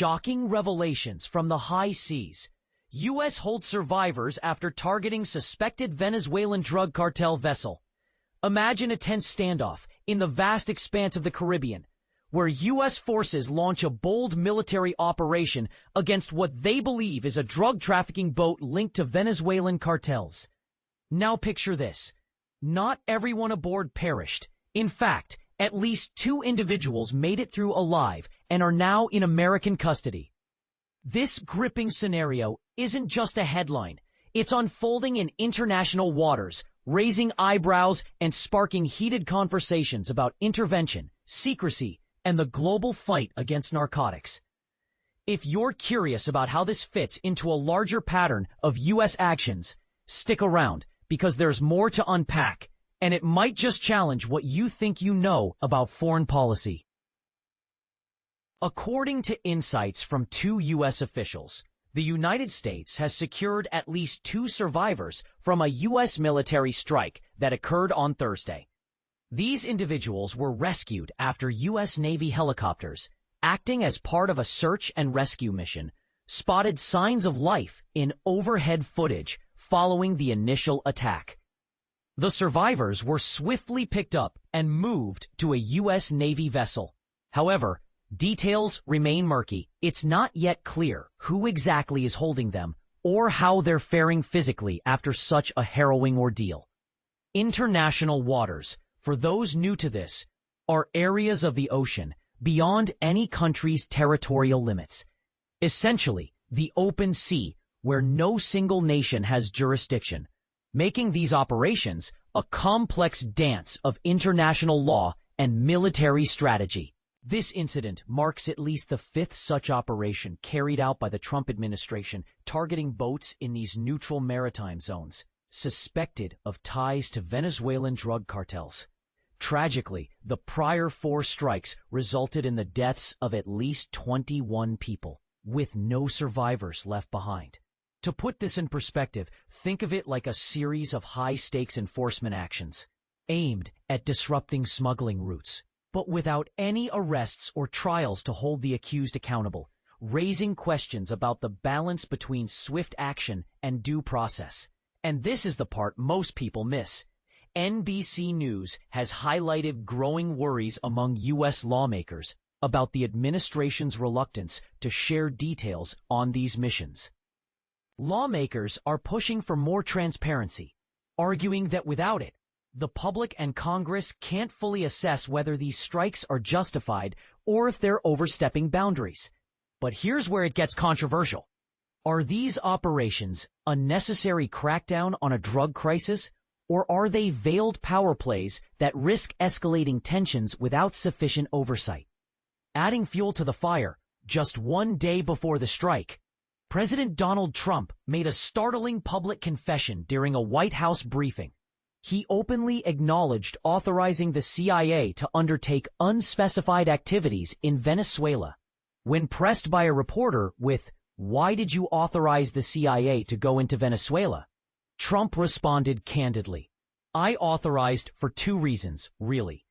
Shocking revelations from the high seas. U.S. holds survivors after targeting suspected Venezuelan drug cartel vessel. Imagine a tense standoff in the vast expanse of the Caribbean, where U.S. forces launch a bold military operation against what they believe is a drug trafficking boat linked to Venezuelan cartels. Now picture this. Not everyone aboard perished. In fact, at least 2 individuals made it through alive and are now in American custody. This gripping scenario isn't just a headline. It's unfolding in international waters, raising eyebrows and sparking heated conversations about intervention, secrecy, and the global fight against narcotics. If you're curious about how this fits into a larger pattern of U.S. actions, stick around, because there's more to unpack, and it might just challenge what you think you know about foreign policy. According to insights from 2 U.S. officials, the United States has secured at least 2 survivors from a U.S. military strike that occurred on Thursday. These individuals were rescued after U.S. Navy helicopters, acting as part of a search and rescue mission, spotted signs of life in overhead footage following the initial attack. The survivors were swiftly picked up and moved to a U.S. Navy vessel. However, details remain murky. It's not yet clear who exactly is holding them or how they're faring physically after such a harrowing ordeal. International waters, for those new to this, are areas of the ocean beyond any country's territorial limits. Essentially, the open sea where no single nation has jurisdiction, making these operations a complex dance of international law and military strategy. This incident marks at least the 5th such operation carried out by the Trump administration targeting boats in these neutral maritime zones, suspected of ties to Venezuelan drug cartels. Tragically, the prior 4 strikes resulted in the deaths of at least 21 people, with no survivors left behind. To put this in perspective, think of it like a series of high-stakes enforcement actions, aimed at disrupting smuggling routes, but without any arrests or trials to hold the accused accountable, raising questions about the balance between swift action and due process. And this is the part most people miss. NBC News has highlighted growing worries among U.S. lawmakers about the administration's reluctance to share details on these missions. Lawmakers are pushing for more transparency, arguing that without it, the public and Congress can't fully assess whether these strikes are justified or if they're overstepping boundaries. But here's where it gets controversial. Are these operations a necessary crackdown on a drug crisis, or are they veiled power plays that risk escalating tensions without sufficient oversight? Adding fuel to the fire, just 1 day before the strike, President Donald Trump made a startling public confession during a White House briefing. He openly acknowledged authorizing the CIA to undertake unspecified activities in Venezuela. When pressed by a reporter with, "Why did you authorize the CIA to go into Venezuela?" Trump responded candidly, "I authorized for 2 reasons, really.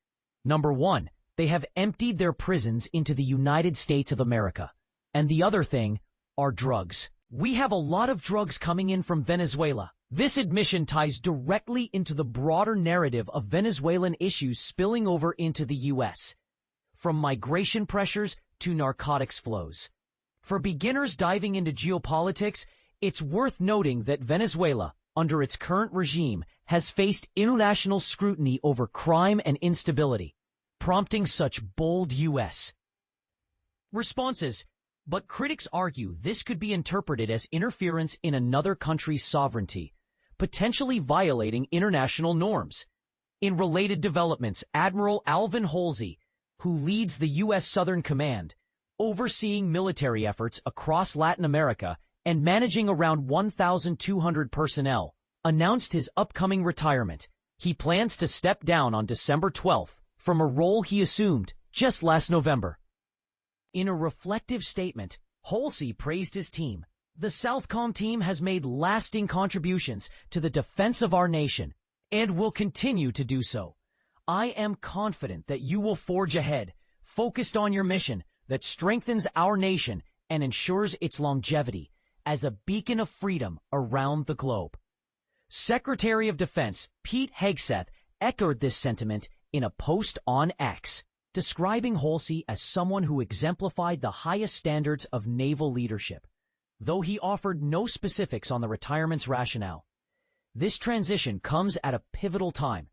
Number 1, they have emptied their prisons into the United States of America. And the other thing are drugs. We have a lot of drugs coming in from Venezuela." This admission ties directly into the broader narrative of Venezuelan issues spilling over into the U.S., from migration pressures to narcotics flows. For beginners diving into geopolitics, it's worth noting that Venezuela, under its current regime, has faced international scrutiny over crime and instability, prompting such bold U.S. responses. But critics argue this could be interpreted as interference in another country's sovereignty, potentially violating international norms. In related developments, Admiral Alvin Holsey, who leads the U.S. Southern Command, overseeing military efforts across Latin America and managing around 1,200 personnel, announced his upcoming retirement. He plans to step down on December 12th from a role he assumed just last November. In a reflective statement, Holsey praised his team. "The Southcom team has made lasting contributions to the defense of our nation and will continue to do so. I am confident that you will forge ahead, focused on your mission that strengthens our nation and ensures its longevity as a beacon of freedom around the globe. Secretary of Defense Pete Hegseth echoed this sentiment in a post on X, describing Holsey as someone who exemplified the highest standards of naval leadership, though he offered no specifics on the retirement's rationale. This transition comes at a pivotal time,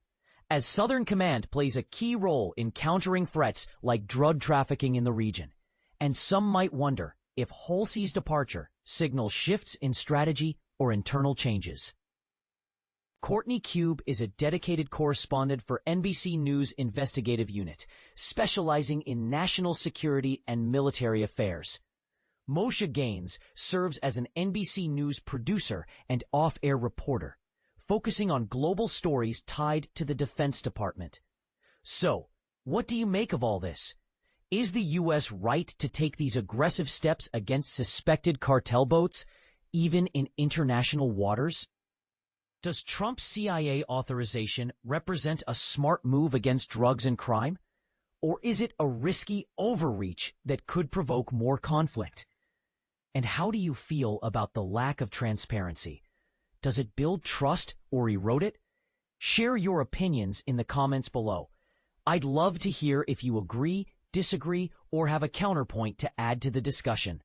as Southern Command plays a key role in countering threats like drug trafficking in the region, and some might wonder if Holsey's departure signals shifts in strategy or internal changes. Courtney Cube is a dedicated correspondent for NBC News Investigative Unit, specializing in national security and military affairs. Moshe Gaines serves as an NBC News producer and off-air reporter, focusing on global stories tied to the Defense Department. So, what do you make of all this? Is the U.S. right to take these aggressive steps against suspected cartel boats, even in international waters? Does Trump's CIA authorization represent a smart move against drugs and crime? Or is it a risky overreach that could provoke more conflict? And how do you feel about the lack of transparency? Does it build trust or erode it? Share your opinions in the comments below. I'd love to hear if you agree, disagree, or have a counterpoint to add to the discussion.